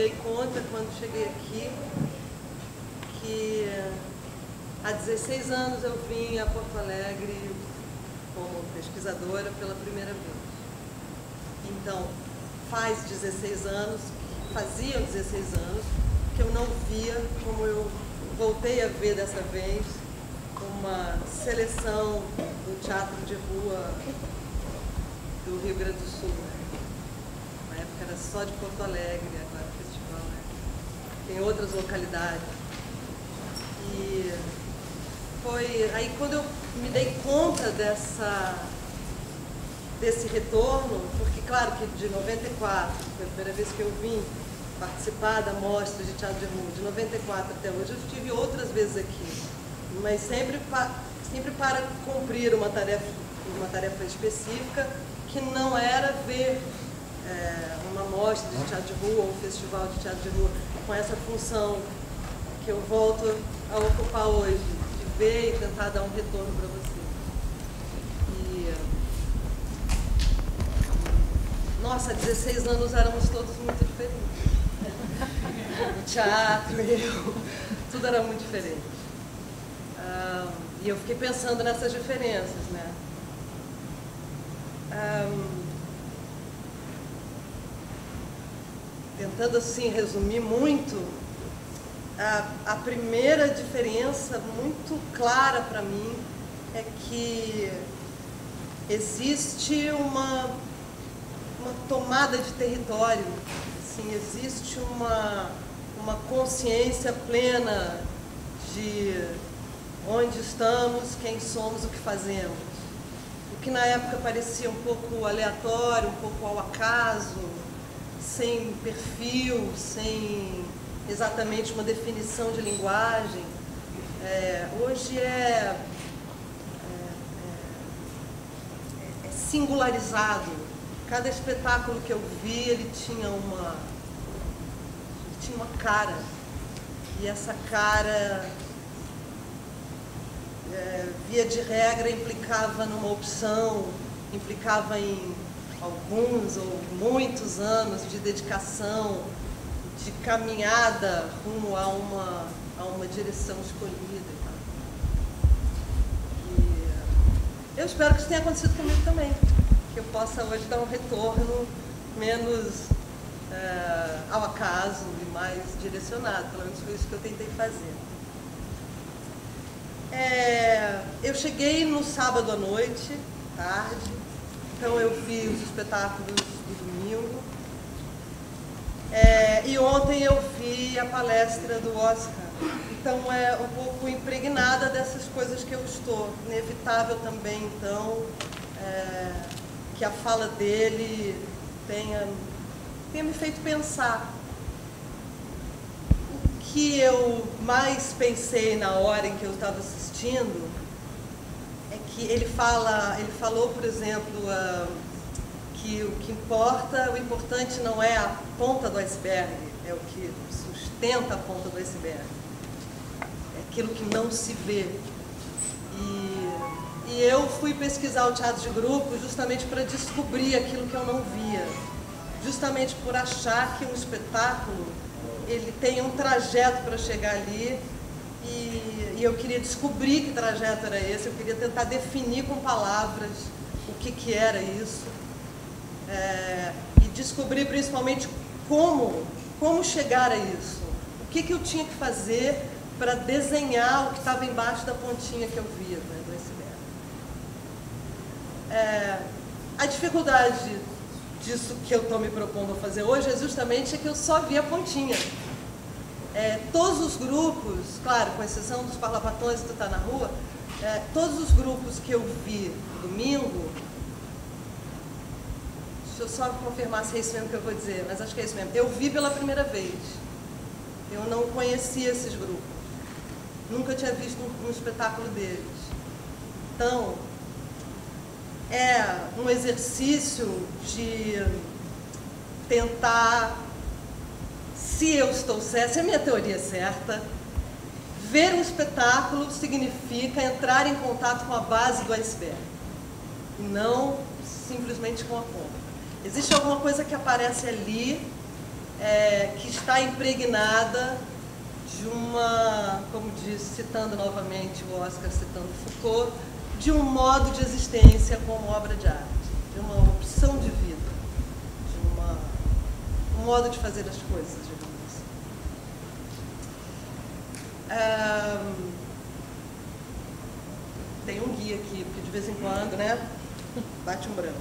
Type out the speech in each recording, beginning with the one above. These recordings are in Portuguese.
dei conta, quando cheguei aqui, que há 16 anos eu vim a Porto Alegre como pesquisadora pela primeira vez. Então, faz 16 anos, faziam 16 anos, que eu não via, como eu voltei a ver dessa vez, uma seleção do teatro de rua do Rio Grande do Sul. Na época era só de Porto Alegre, agora o festival, né? Tem outras localidades. E foi aí quando eu me dei conta desse retorno, porque claro que de 94, foi a primeira vez que eu vim participar da mostra de teatro de rua, de 94 até hoje, eu estive outras vezes aqui, mas sempre para cumprir uma tarefa específica, que não era ver uma mostra de teatro de rua ou um festival de teatro de rua com essa função que eu volto a ocupar hoje, de ver e tentar dar um retorno para você. Nossa, há 16 anos éramos todos muito diferentes. O teatro, eu, tudo era muito diferente. E eu fiquei pensando nessas diferenças, né? Tentando, assim, resumir muito, a primeira diferença muito clara para mim é que existe uma tomada de território, assim, existe uma consciência plena de onde estamos, quem somos, o que fazemos. O que na época parecia um pouco aleatório, um pouco ao acaso, sem perfil, sem exatamente uma definição de linguagem, hoje é singularizado. Cada espetáculo que eu vi, ele tinha uma cara, e essa cara, via de regra, implicava numa opção, implicava em alguns ou muitos anos de dedicação, de caminhada rumo a uma direção escolhida. E eu espero que isso tenha acontecido comigo também, que eu possa hoje dar um retorno menos ao acaso e mais direcionado. Pelo menos foi isso que eu tentei fazer. Eu cheguei no sábado à noite, tarde, então eu vi os espetáculos do domingo. E ontem eu vi a palestra do Oscar. Então é um pouco impregnada dessas coisas que eu estou. Inevitável também, então, que a fala dele tenha me feito pensar. O que eu mais pensei na hora em que eu estava assistindo é que ele falou, por exemplo, que o importante não é a ponta do iceberg, é o que sustenta a ponta do iceberg. É aquilo que não se vê. E eu fui pesquisar o teatro de grupo justamente para descobrir aquilo que eu não via. Justamente por achar que um espetáculo, ele tem um trajeto para chegar ali, e eu queria descobrir que trajeto era esse, eu queria tentar definir com palavras o que era isso, e descobrir principalmente como chegar a isso, o que eu tinha que fazer para desenhar o que estava embaixo da pontinha que eu via, né, do iceberg. A dificuldade disso que eu estou me propondo a fazer hoje é justamente que eu só vi a pontinha. Todos os grupos, claro, com exceção dos Parlapatões que está na rua, todos os grupos que eu vi no domingo, deixa eu só confirmar se é isso mesmo que eu vou dizer, mas acho que é isso mesmo, eu vi pela primeira vez. Eu não conhecia esses grupos, nunca tinha visto um espetáculo deles. Então, é um exercício de tentar, se eu estou certa, se a minha teoria é certa, ver um espetáculo significa entrar em contato com a base do iceberg, e não simplesmente com a ponta. Existe alguma coisa que aparece ali que está impregnada de uma, como diz, citando novamente o Oscar, citando Foucault, de um modo de existência como obra de arte, de uma opção de vida, de um modo de fazer as coisas, digamos assim. Tem um guia aqui, porque de vez em quando, né, bate um branco.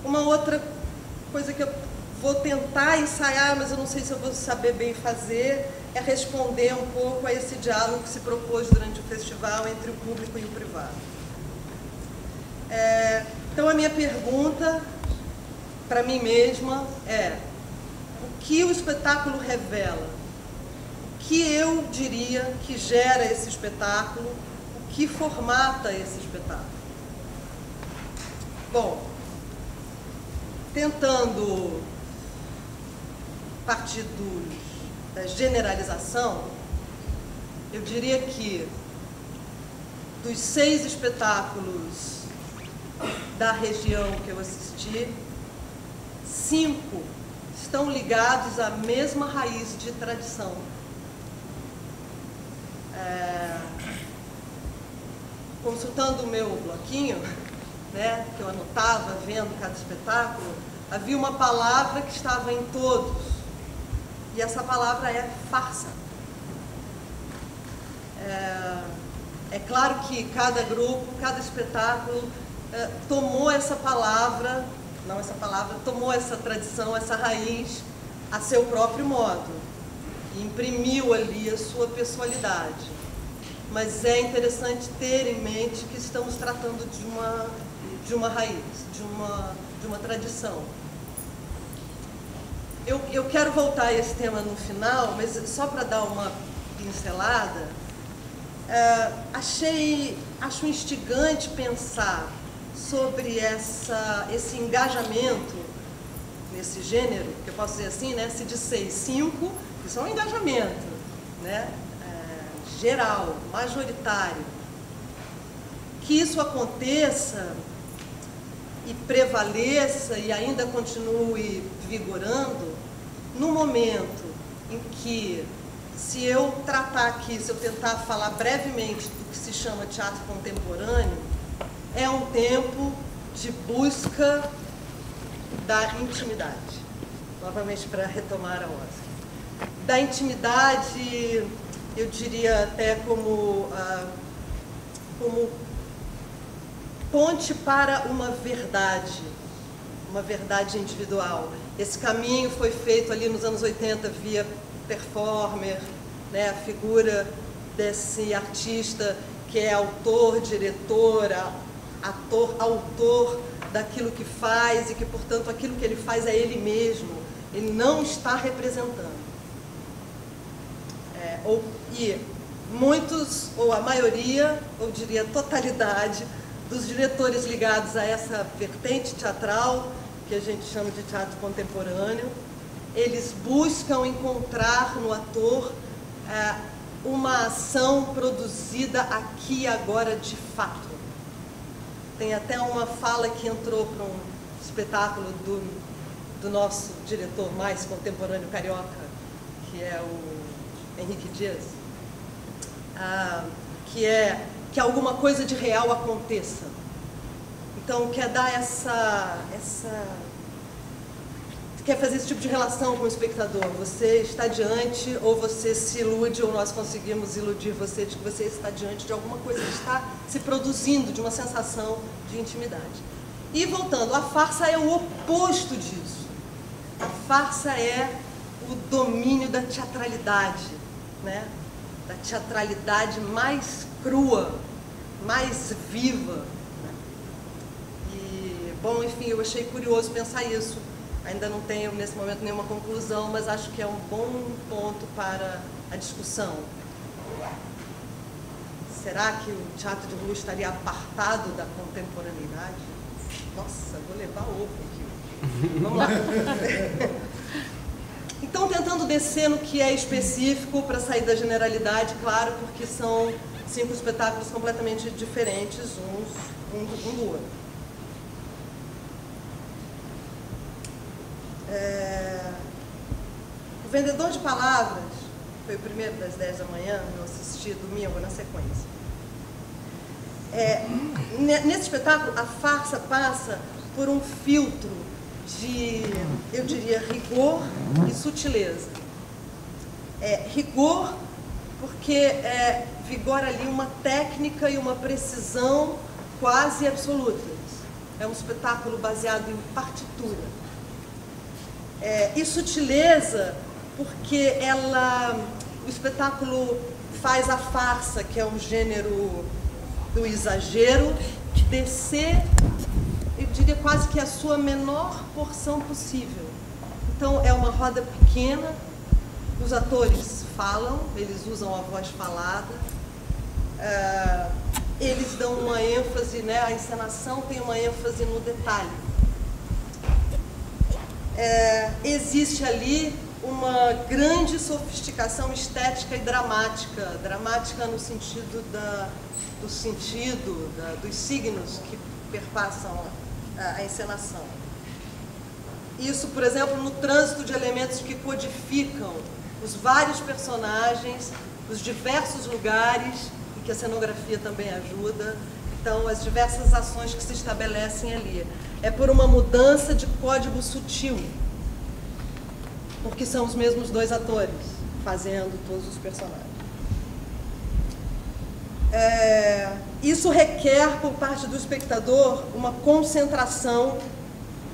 Uma outra coisa que eu vou tentar ensaiar, mas eu não sei se eu vou saber bem fazer, é responder um pouco a esse diálogo que se propôs durante o festival entre o público e o privado. Então, a minha pergunta para mim mesma é: o que o espetáculo revela? O que eu diria que gera esse espetáculo? O que formata esse espetáculo? Bom, tentando partir da generalização, eu diria que dos 6 espetáculos da região que eu assisti, 5 estão ligados à mesma raiz de tradição. Consultando o meu bloquinho, né, que eu anotava vendo cada espetáculo, havia uma palavra que estava em todos, e essa palavra é farsa. É claro que cada grupo, cada espetáculo tomou essa palavra, tomou essa tradição, essa raiz a seu próprio modo, e imprimiu ali a sua pessoalidade. Mas é interessante ter em mente que estamos tratando de uma raiz, de uma tradição. Eu quero voltar a esse tema no final, mas só para dar uma pincelada, acho instigante pensar sobre esse engajamento nesse gênero, que eu posso dizer assim, né? Se de 6, 5, isso é um engajamento, né? Geral, majoritário. Que isso aconteça e prevaleça e ainda continue vigorando no momento em que, se eu tratar aqui, se eu tentar falar brevemente do que se chama teatro contemporâneo, é um tempo de busca da intimidade. Novamente, para retomar a Oscar. Da intimidade, eu diria até como ponte para uma verdade individual. Esse caminho foi feito ali nos anos 80 via performer, né, a figura desse artista que é autor, diretor, autor daquilo que faz e que, portanto, aquilo que ele faz é ele mesmo, ele não está representando. E muitos, ou a maioria, ou diria a totalidade, dos diretores ligados a essa vertente teatral, que a gente chama de teatro contemporâneo, eles buscam encontrar no ator uma ação produzida aqui e agora de fato. Tem até uma fala que entrou para um espetáculo do nosso diretor mais contemporâneo carioca, que é o Henrique Dias, que alguma coisa de real aconteça. Então, quer dar quer fazer esse tipo de relação com o espectador. Você está diante, ou você se ilude, ou nós conseguimos iludir você de que você está diante de alguma coisa que está se produzindo, de uma sensação de intimidade. E voltando, a farsa é o oposto disso. A farsa é o domínio da teatralidade, né? Da teatralidade mais crua, mais viva, né? E, bom, enfim, eu achei curioso pensar isso. Ainda não tenho, nesse momento, nenhuma conclusão, mas acho que é um bom ponto para a discussão. Será que o teatro de rua estaria apartado da contemporaneidade? Nossa, vou levar ovo aqui. Vamos lá. Então, tentando descer no que é específico para sair da generalidade, claro, porque são 5 espetáculos completamente diferentes um do outro. O Vendedor de Palavras foi o primeiro das 10 da manhã, eu assisti domingo na sequência. Nesse espetáculo, a farsa passa por um filtro de, eu diria, rigor e sutileza. Rigor porque vigora ali uma técnica e uma precisão quase absolutas. É um espetáculo baseado em partitura. E sutileza porque o espetáculo faz a farsa, que é um gênero do exagero, descer, eu diria quase que a sua menor porção possível. Então é uma roda pequena, os atores falam, eles usam a voz falada, eles dão uma ênfase, né, a encenação tem uma ênfase no detalhe. Existe ali uma grande sofisticação estética e dramática, dramática no sentido dos signos que perpassam a encenação. Isso, por exemplo, no trânsito de elementos que codificam os vários personagens, os diversos lugares, em que a cenografia também ajuda, então as diversas ações que se estabelecem ali. É por uma mudança de código sutil, porque são os mesmos dois atores fazendo todos os personagens. Isso requer, por parte do espectador, uma concentração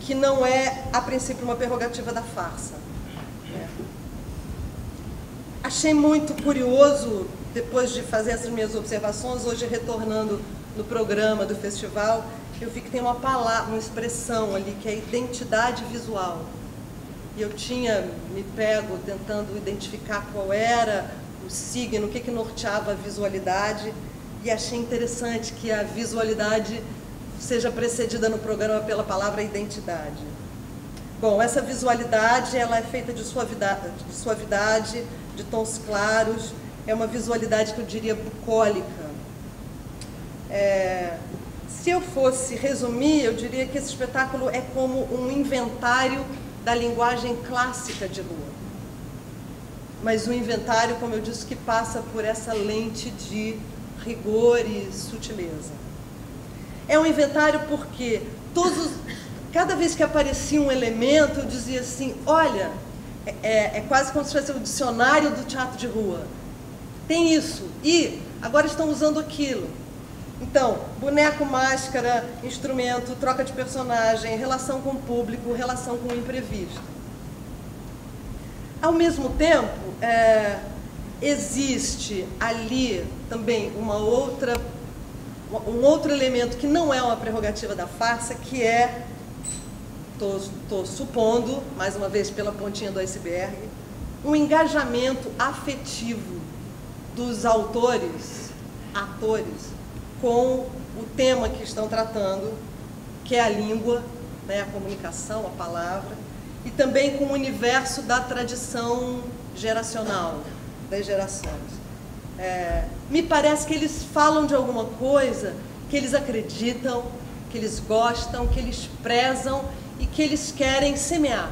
que não é, a princípio, uma prerrogativa da farsa. Achei muito curioso, depois de fazer essas minhas observações, hoje retornando no programa do festival, eu vi que tem uma palavra, uma expressão ali, que é identidade visual. E eu tinha me pego tentando identificar qual era o signo, o que norteava a visualidade, e achei interessante que a visualidade seja precedida no programa pela palavra identidade. Bom, essa visualidade, ela é feita de suavidade, de tons claros, é uma visualidade que eu diria bucólica. Se eu fosse resumir, eu diria que esse espetáculo é como um inventário da linguagem clássica de rua. Mas um inventário, como eu disse, que passa por essa lente de rigor e sutileza. É um inventário porque cada vez que aparecia um elemento, eu dizia assim, olha, é quase como se fosse o dicionário do teatro de rua. Tem isso, e agora estão usando aquilo. Então, boneco, máscara, instrumento, troca de personagem, relação com o público, relação com o imprevisto. Ao mesmo tempo, existe ali também um outro elemento que não é uma prerrogativa da farsa, que é, estou supondo, mais uma vez pela pontinha do iceberg, um engajamento afetivo dos atores, com o tema que estão tratando, que é a língua, né, a comunicação, a palavra, e também com o universo da tradição geracional, das gerações. Me parece que eles falam de alguma coisa que eles acreditam, que eles gostam, que eles prezam e que eles querem semear.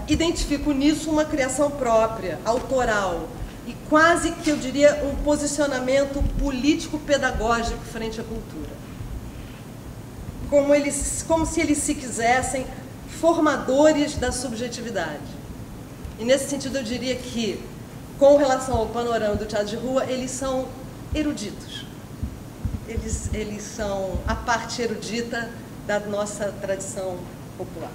Identifico nisso uma criação própria, autoral, e quase que eu diria um posicionamento político-pedagógico frente à cultura. Como se eles se quisessem formadores da subjetividade. E nesse sentido eu diria que, com relação ao panorama do teatro de rua, eles são eruditos. Eles são a parte erudita da nossa tradição popular.